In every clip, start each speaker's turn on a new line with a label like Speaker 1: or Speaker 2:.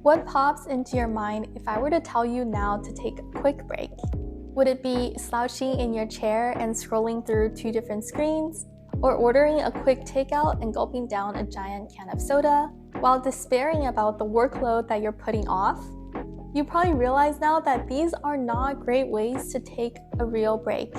Speaker 1: What pops into your mind if I were to tell you now to take a quick break? Would it be slouching in your chair and scrolling through two different screens? Or ordering a quick takeout and gulping down a giant can of soda? While despairing about the workload that you're putting off? You probably realize now that these are not great ways to take a real break.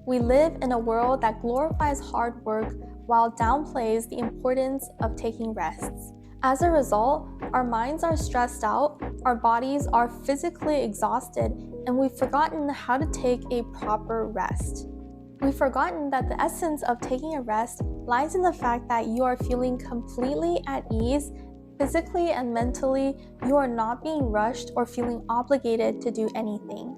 Speaker 1: We live in a world that glorifies hard work while downplays the importance of taking rests. As a result, our minds are stressed out, our bodies are physically exhausted, and we've forgotten how to take a proper rest. We've forgotten that the essence of taking a rest lies in the fact that you are feeling completely at ease. Physically and mentally, you are not being rushed or feeling obligated to do anything.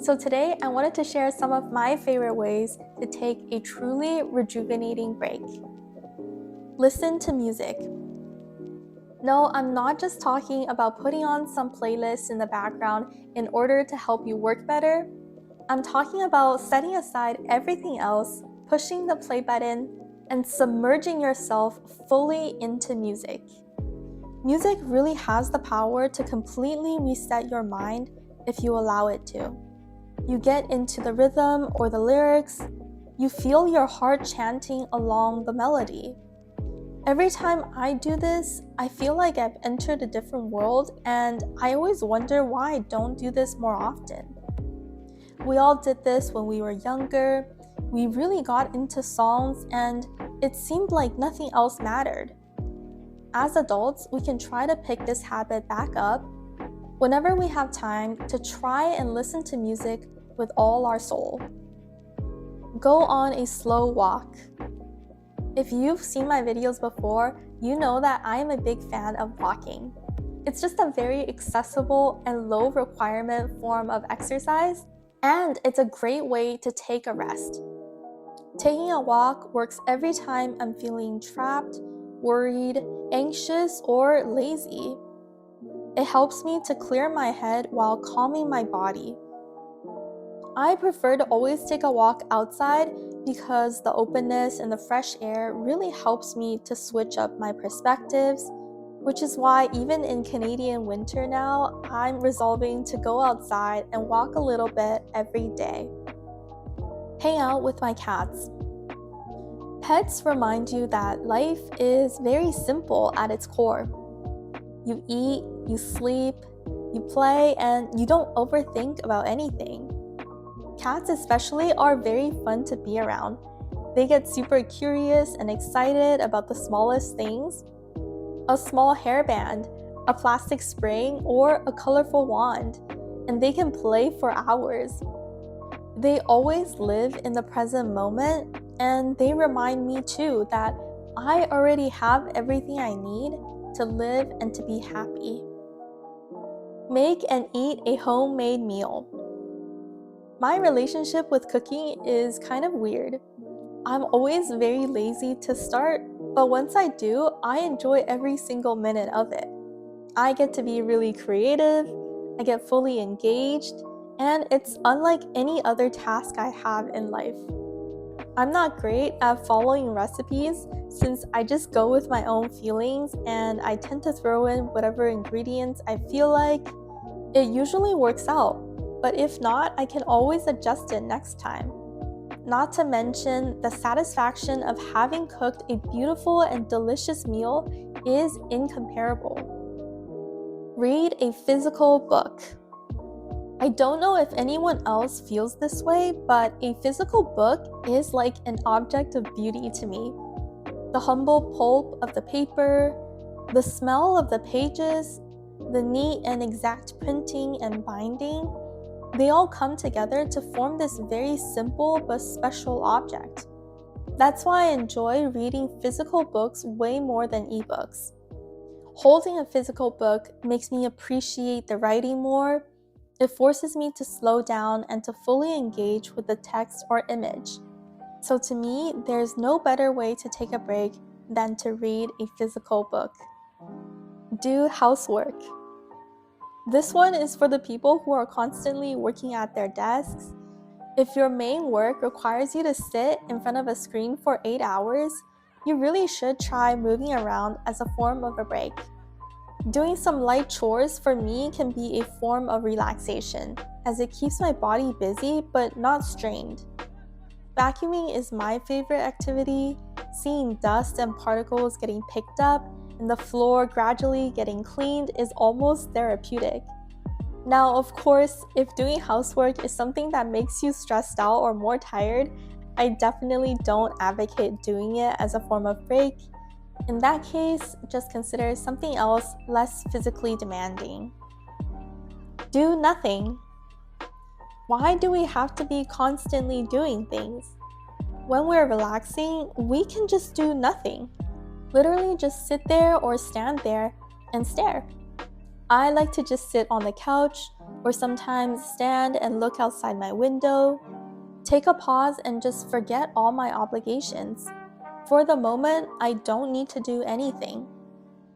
Speaker 1: So today, I wanted to share some of my favorite ways to take a truly rejuvenating break. Listen to music. No, I'm not just talking about putting on some playlists in the background in order to help you work better. I'm talking about setting aside everything else, pushing the play button, and submerging yourself fully into music. Music really has the power to completely reset your mind if you allow it to. You get into the rhythm or the lyrics, you feel your heart chanting along the melody. Every time I do this, I feel like I've entered a different world, and I always wonder why I don't do this more often. We all did this when we were younger. We really got into songs, and it seemed like nothing else mattered. As adults, we can try to pick this habit back up whenever we have time to try and listen to music with all our soul. Go on a slow walk. If you've seen my videos before, you know that I am a big fan of walking. It's just a very accessible and low requirement form of exercise, and it's a great way to take a rest. Taking a walk works every time I'm feeling trapped, worried, anxious, or lazy. It helps me to clear my head while calming my body. I prefer to always take a walk outside because the openness and the fresh air really helps me to switch up my perspectives, which is why even in Canadian winter now, I'm resolving to go outside and walk a little bit every day. Hang out with my cats. Pets remind you that life is very simple at its core. You eat, you sleep, you play, and you don't overthink about anything. Cats especially are very fun to be around. They get super curious and excited about the smallest things. A small hairband, a plastic spring, or a colorful wand, and they can play for hours. They always live in the present moment, and they remind me too that I already have everything I need to live and to be happy. Make and eat a homemade meal. My relationship with cooking is kind of weird. I'm always very lazy to start, but once I do, I enjoy every single minute of it. I get to be really creative, I get fully engaged, and it's unlike any other task I have in life. I'm not great at following recipes since I just go with my own feelings and I tend to throw in whatever ingredients I feel like. It usually works out, but if not, I can always adjust it next time. Not to mention, the satisfaction of having cooked a beautiful and delicious meal is incomparable. Read a physical book. I don't know if anyone else feels this way, but a physical book is like an object of beauty to me. The humble pulp of the paper, the smell of the pages, the neat and exact printing and binding, they all come together to form this very simple but special object. That's why I enjoy reading physical books way more than ebooks. Holding a physical book makes me appreciate the writing more. It forces me to slow down and to fully engage with the text or image. So to me, there's no better way to take a break than to read a physical book. Do housework. This one is for the people who are constantly working at their desks. If your main work requires you to sit in front of a screen for 8 hours, you really should try moving around as a form of a break. Doing some light chores for me can be a form of relaxation, as it keeps my body busy but not strained. Vacuuming is my favorite activity. Seeing dust and particles getting picked up and the floor gradually getting cleaned is almost therapeutic. Now, of course, if doing housework is something that makes you stressed out or more tired, I definitely don't advocate doing it as a form of break. In that case, just consider something else less physically demanding. Do nothing. Why do we have to be constantly doing things? When we're relaxing, we can just do nothing. Literally just sit there or stand there and stare. I like to just sit on the couch or sometimes stand and look outside my window. Take a pause and just forget all my obligations. For the moment, I don't need to do anything.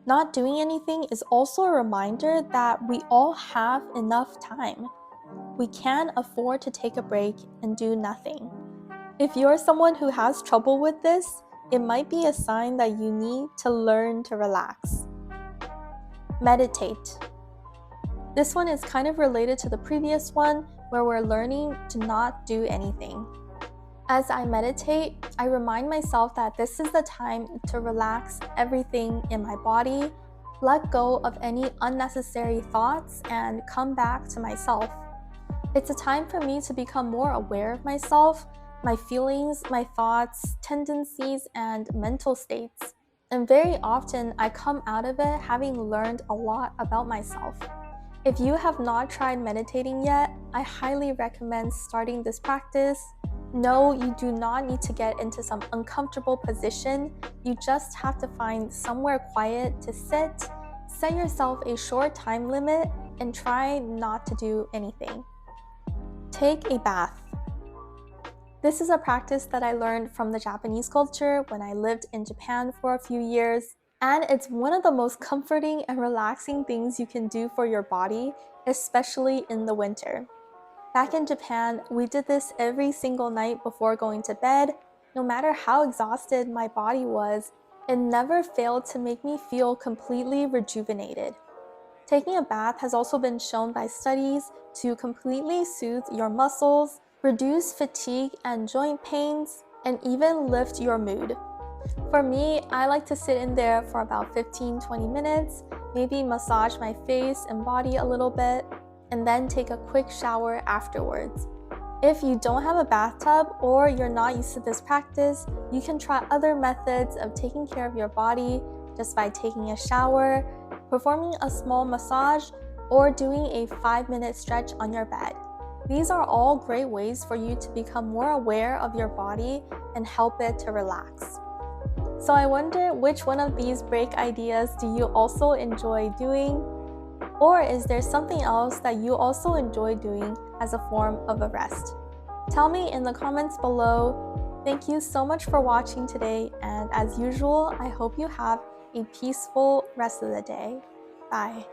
Speaker 1: Not doing anything is also a reminder that we all have enough time. We can afford to take a break and do nothing. If you're someone who has trouble with this, it might be a sign that you need to learn to relax. Meditate. This one is kind of related to the previous one, where we're learning to not do anything. As I meditate, I remind myself that this is the time to relax everything in my body, let go of any unnecessary thoughts, and come back to myself. It's a time for me to become more aware of myself, my feelings, my thoughts, tendencies, and mental states. And very often, I come out of it having learned a lot about myself. If you have not tried meditating yet, I highly recommend starting this practice. No, you do not need to get into some uncomfortable position. You just have to find somewhere quiet to sit, set yourself a short time limit, and try not to do anything. Take a bath. This is a practice that I learned from the Japanese culture when I lived in Japan for a few years. And it's one of the most comforting and relaxing things you can do for your body, especially in the winter. Back in Japan, we did this every single night before going to bed. No matter how exhausted my body was, it never failed to make me feel completely rejuvenated. Taking a bath has also been shown by studies to completely soothe your muscles, reduce fatigue and joint pains, and even lift your mood. For me, I like to sit in there for about 15-20 minutes, maybe massage my face and body a little bit, and then take a quick shower afterwards. If you don't have a bathtub or you're not used to this practice, you can try other methods of taking care of your body just by taking a shower, performing a small massage, or doing a 5-minute stretch on your bed. These are all great ways for you to become more aware of your body and help it to relax. So I wonder, which one of these break ideas do you also enjoy doing? Or is there something else that you also enjoy doing as a form of a rest? Tell me in the comments below. Thank you so much for watching today, and as usual, I hope you have a peaceful rest of the day. Bye.